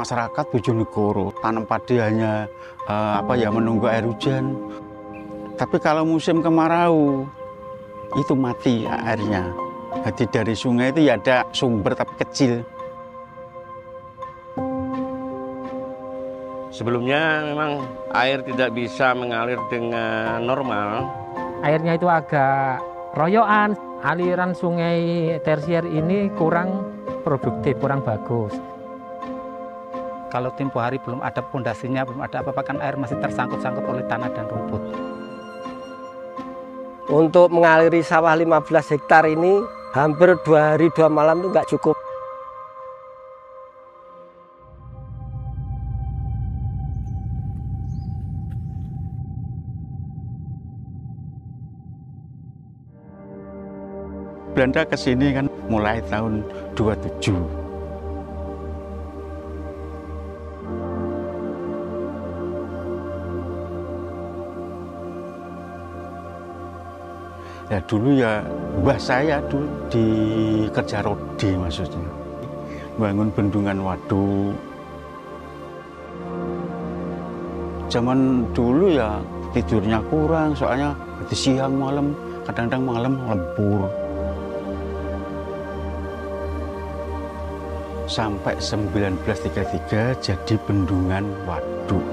masyarakat Bojonegoro tanam padi hanya menunggu air hujan. Tapi kalau musim kemarau itu mati airnya. Jadi dari sungai itu ya ada sumber tapi kecil. Sebelumnya memang air tidak bisa mengalir dengan normal. Airnya itu agak royoan. Aliran sungai tersier ini kurang produktif, kurang bagus. Kalau tempo hari belum ada pondasinya, belum ada apa-apa, kan air masih tersangkut-sangkut oleh tanah dan rumput. Untuk mengaliri sawah 15 hektar ini, hampir 2 hari 2 malam itu nggak cukup. Belanda ke sini kan mulai tahun 27. Ya dulu ya mbah saya dulu di kerja rodi, maksudnya bangun bendungan waduk. Zaman dulu ya tidurnya kurang, soalnya di siang malam, kadang-kadang malam lembur. Sampai 1933 jadi bendungan waduk.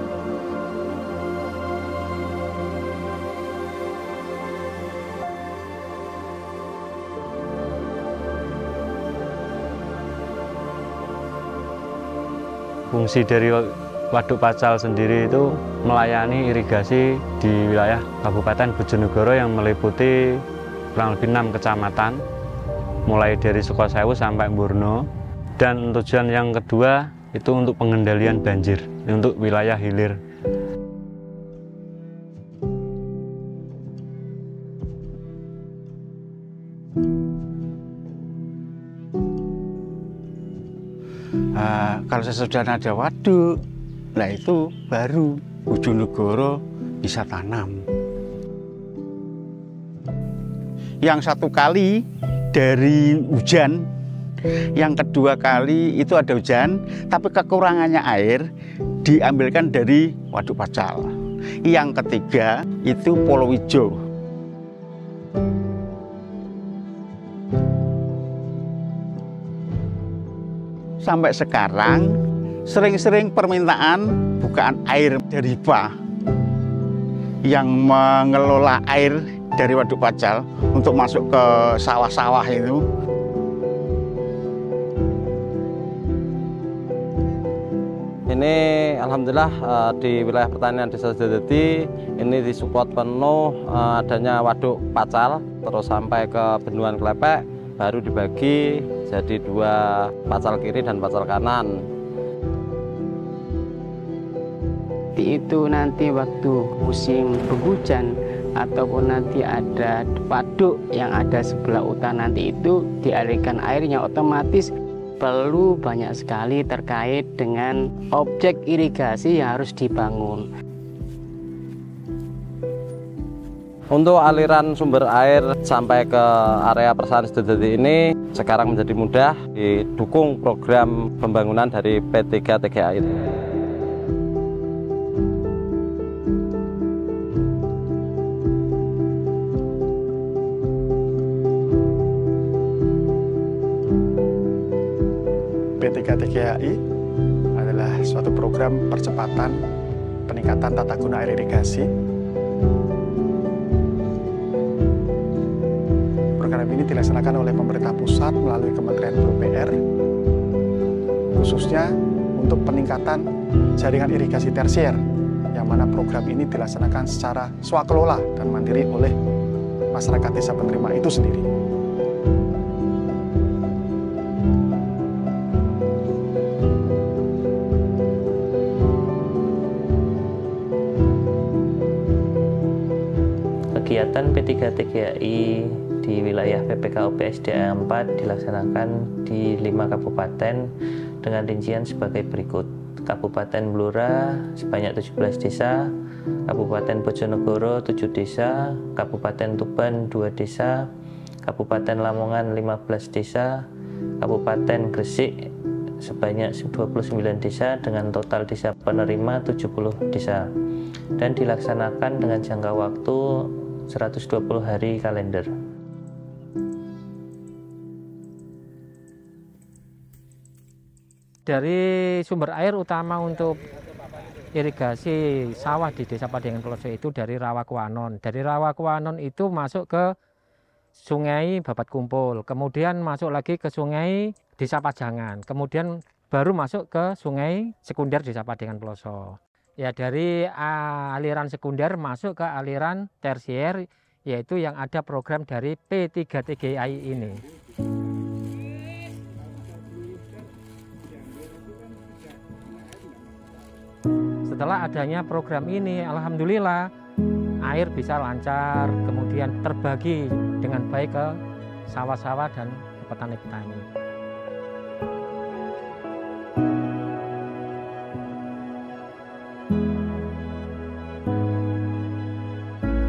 Fungsi dari Waduk Pacal sendiri itu melayani irigasi di wilayah Kabupaten Bojonegoro yang meliputi kurang lebih 6 kecamatan, mulai dari Sukosewu sampai Mburno. Dan tujuan yang kedua itu untuk pengendalian banjir untuk wilayah hilir. Kalau sesudah ada waduk, nah itu baru Bojonegoro bisa tanam. Yang satu kali dari hujan, yang kedua kali itu ada hujan, tapi kekurangannya air diambilkan dari Waduk Pacal. Yang ketiga itu Polowijo. Sampai sekarang sering-sering permintaan bukaan air dari PA yang mengelola air dari Waduk Pacal untuk masuk ke sawah-sawah itu. Ini alhamdulillah di wilayah pertanian Desa Sidodadi ini disupport penuh adanya Waduk Pacal, terus sampai ke Bendungan Klepek, baru dibagi jadi 2 pacal kiri dan pacal kanan. Itu nanti waktu musim penghujan ataupun nanti ada waduk yang ada sebelah utara, nanti itu dialirkan airnya otomatis perlu banyak sekali terkait dengan objek irigasi yang harus dibangun. Untuk aliran sumber air sampai ke area Persawahan Sidodadi ini sekarang menjadi mudah didukung program pembangunan dari P3 TGA itu. P3 TGAI adalah suatu program percepatan peningkatan tata guna air irigasi. Program ini dilaksanakan oleh pemerintah pusat melalui Kementerian PUPR, khususnya untuk peningkatan jaringan irigasi tersier, yang mana program ini dilaksanakan secara swakelola dan mandiri oleh masyarakat desa penerima itu sendiri. Kegiatan P3 TGAI di wilayah PPKU PSDA 4 dilaksanakan di 5 kabupaten dengan rincian sebagai berikut. Kabupaten Blora sebanyak 17 desa, Kabupaten Bojonegoro 7 desa, Kabupaten Tuban 2 desa, Kabupaten Lamongan 15 desa, Kabupaten Gresik sebanyak 29 desa dengan total desa penerima 70 desa dan dilaksanakan dengan jangka waktu 120 hari kalender. Dari sumber air utama untuk irigasi sawah di Desa Padiangan Peloso itu dari Rawakuanon. Dari Rawakuanon itu masuk ke Sungai Babat Kumpul, kemudian masuk lagi ke Sungai Desa Pajangan, kemudian baru masuk ke Sungai Sekunder Desa Padiangan Peloso. Ya, dari aliran sekunder masuk ke aliran tersier, yaitu yang ada program dari P3TGI ini. Setelah adanya program ini, alhamdulillah air bisa lancar, kemudian terbagi dengan baik ke sawah-sawah dan petani-petani.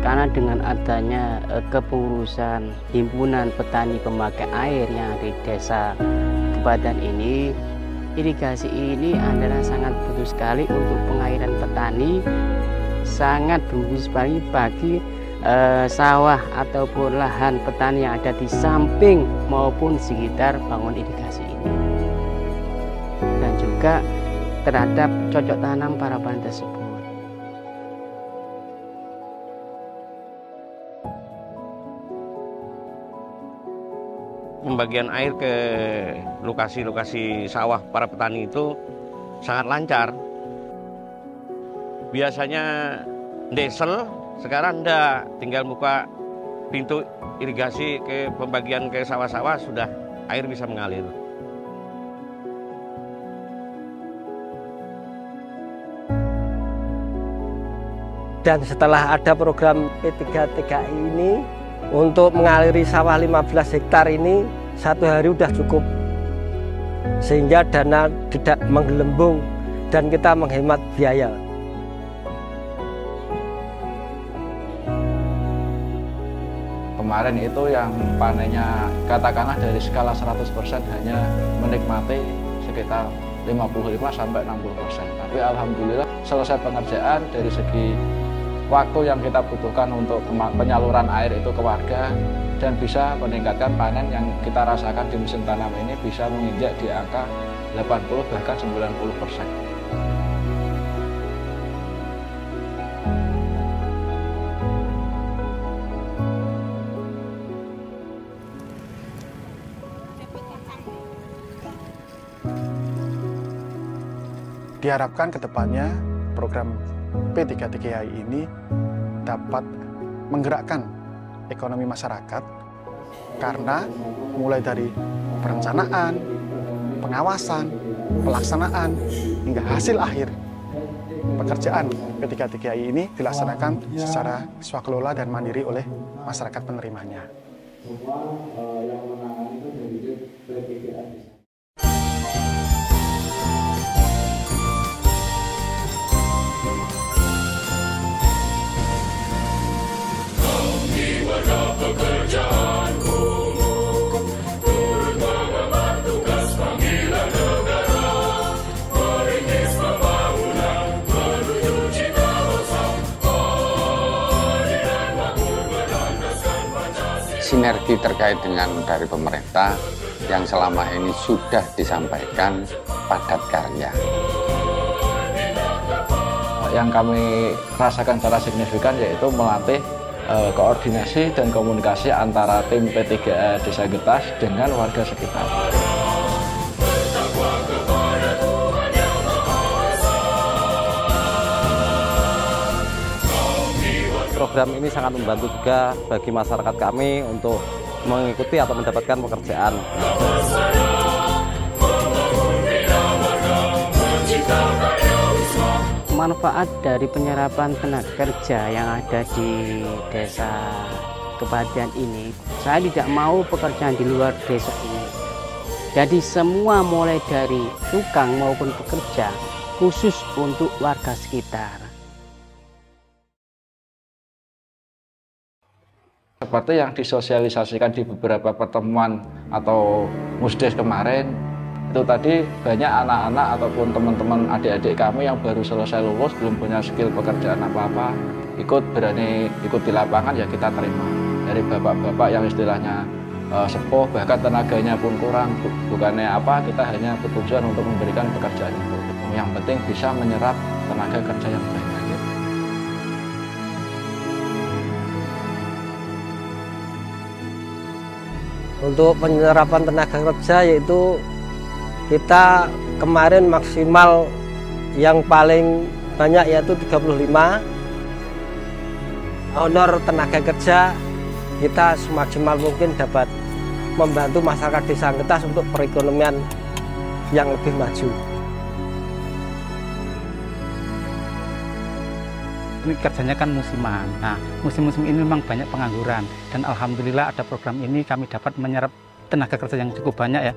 Karena dengan adanya kepengurusan himpunan petani pemakai air yang ada di desa Kebadan ini, irigasi ini adalah sangat butuh sekali untuk pengairan petani, sangat butuh sekali bagi sawah ataupun lahan petani yang ada di samping maupun sekitar bangun irigasi ini, dan juga terhadap cocok tanam para petani tersebut. Pembagian air ke lokasi-lokasi sawah para petani itu sangat lancar. Biasanya desel, sekarang enggak, tinggal buka pintu irigasi ke pembagian ke sawah-sawah sudah air bisa mengalir. Dan setelah ada program P3TGI ini, untuk mengaliri sawah 15 hektar ini 1 hari sudah cukup, sehingga dana tidak menggelembung dan kita menghemat biaya. Kemarin itu yang panennya katakanlah dari skala 100% hanya menikmati sekitar 55-60%. Tapi alhamdulillah selesai pengerjaan dari segi waktu yang kita butuhkan untuk penyaluran air itu ke warga, dan bisa meningkatkan panen yang kita rasakan di musim tanam ini bisa menginjak di angka 80 bahkan 90%. Diharapkan ke depannya program P3TGI ini dapat menggerakkan ekonomi masyarakat, karena mulai dari perencanaan, pengawasan, pelaksanaan, hingga hasil akhir pekerjaan P3TGI ini dilaksanakan secara swakelola dan mandiri oleh masyarakat penerimanya. Sinergi terkait dengan dari pemerintah yang selama ini sudah disampaikan padat karya. Yang kami rasakan secara signifikan yaitu melatih koordinasi dan komunikasi antara tim P3A Desa Getas dengan warga sekitar. Program ini sangat membantu juga bagi masyarakat kami untuk mengikuti atau mendapatkan pekerjaan. Manfaat dari penyerapan tenaga kerja yang ada di desa Kebadan ini, saya tidak mau pekerjaan di luar desa ini. Jadi semua mulai dari tukang maupun pekerja khusus untuk warga sekitar. Seperti yang disosialisasikan di beberapa pertemuan atau musdes kemarin, Itu tadi banyak anak-anak ataupun teman-teman adik-adik kami yang baru selesai lulus, belum punya skill pekerjaan apa-apa, berani ikut di lapangan, ya kita terima. Dari bapak-bapak yang istilahnya sepuh, bahkan tenaganya pun kurang, bukannya apa, kita hanya bertujuan untuk memberikan pekerjaan itu. Yang penting bisa menyerap tenaga kerja yang baik. Untuk penyerapan tenaga kerja yaitu kita kemarin maksimal yang paling banyak yaitu 35. Honor tenaga kerja kita semaksimal mungkin dapat membantu masyarakat desa Ngetas untuk perekonomian yang lebih maju. Ini kerjanya kan musiman. Nah, musim-musim ini memang banyak pengangguran dan alhamdulillah ada program ini kami dapat menyerap tenaga kerja yang cukup banyak ya.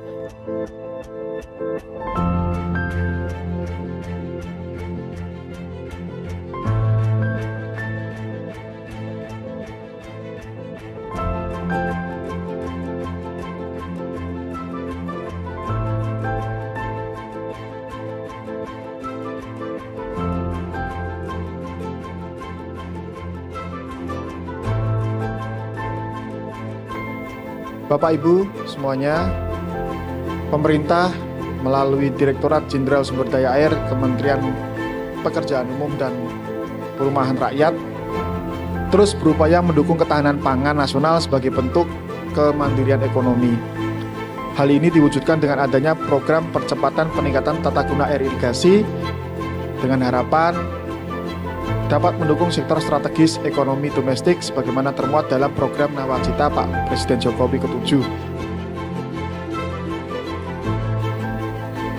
Bapak Ibu semuanya, pemerintah melalui Direktorat Jenderal Sumber Daya Air Kementerian Pekerjaan Umum dan Perumahan Rakyat terus berupaya mendukung ketahanan pangan nasional sebagai bentuk kemandirian ekonomi. Hal ini diwujudkan dengan adanya program percepatan peningkatan tata guna air irigasi dengan harapan dapat mendukung sektor strategis ekonomi domestik sebagaimana termuat dalam program Nawacita Pak Presiden Jokowi ke-7.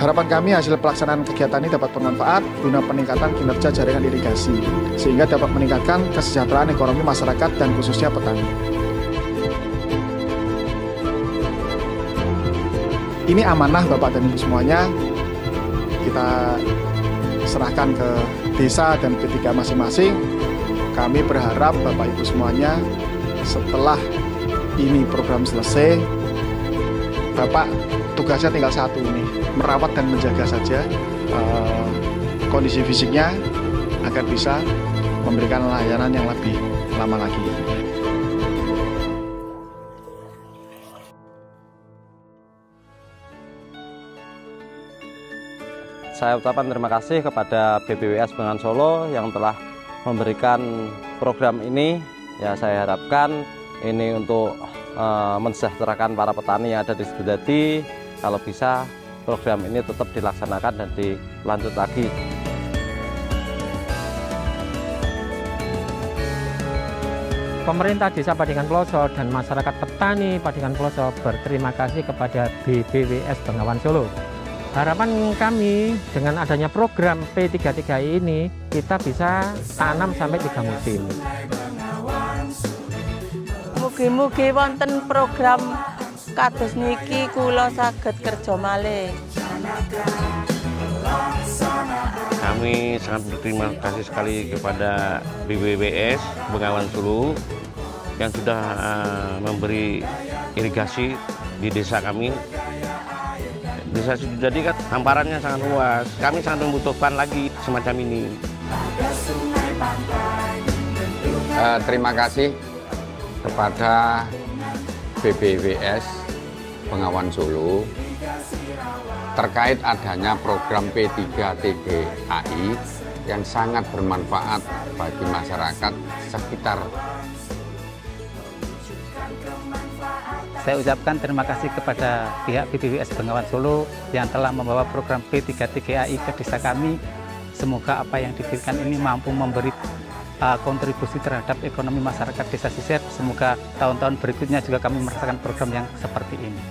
Harapan kami hasil pelaksanaan kegiatan ini dapat bermanfaat guna peningkatan kinerja jaringan irigasi, sehingga dapat meningkatkan kesejahteraan ekonomi masyarakat dan khususnya petani. Ini amanah Bapak dan Ibu semuanya, kita serahkan ke desa dan P3 masing-masing. Kami berharap Bapak Ibu semuanya setelah ini program selesai, Bapak tugasnya tinggal satu nih, merawat dan menjaga saja kondisi fisiknya agar bisa memberikan layanan yang lebih lama lagi. Saya ucapkan terima kasih kepada BPWS Bengawan Solo yang telah memberikan program ini. Ya, saya harapkan ini untuk mensejahterakan para petani yang ada di Sedadati. Kalau bisa program ini tetap dilaksanakan dan dilanjut lagi. Pemerintah Desa Padingan Ploso dan masyarakat petani Padingan Ploso berterima kasih kepada BPWS Bengawan Solo. Harapan kami dengan adanya program P33 ini, kita bisa tanam sampai 3 musim. Mugi-mugi wonten program kados niki kula saged kerja malih. Kami sangat berterima kasih sekali kepada BPWS Bengawan Solo yang sudah memberi irigasi di desa kami. Desa Sedadati kan hamparannya sangat luas. Kami sangat membutuhkan lagi semacam ini. Terima kasih kepada BPWS Bengawan Solo terkait adanya program P3TGAI yang sangat bermanfaat bagi masyarakat sekitar. Saya ucapkan terima kasih kepada pihak BPWS Bengawan Solo yang telah membawa program P3TGAI ke desa kami. Semoga apa yang diberikan ini mampu memberi kontribusi terhadap ekonomi masyarakat desa Siset. Semoga tahun-tahun berikutnya juga kami merasakan program yang seperti ini.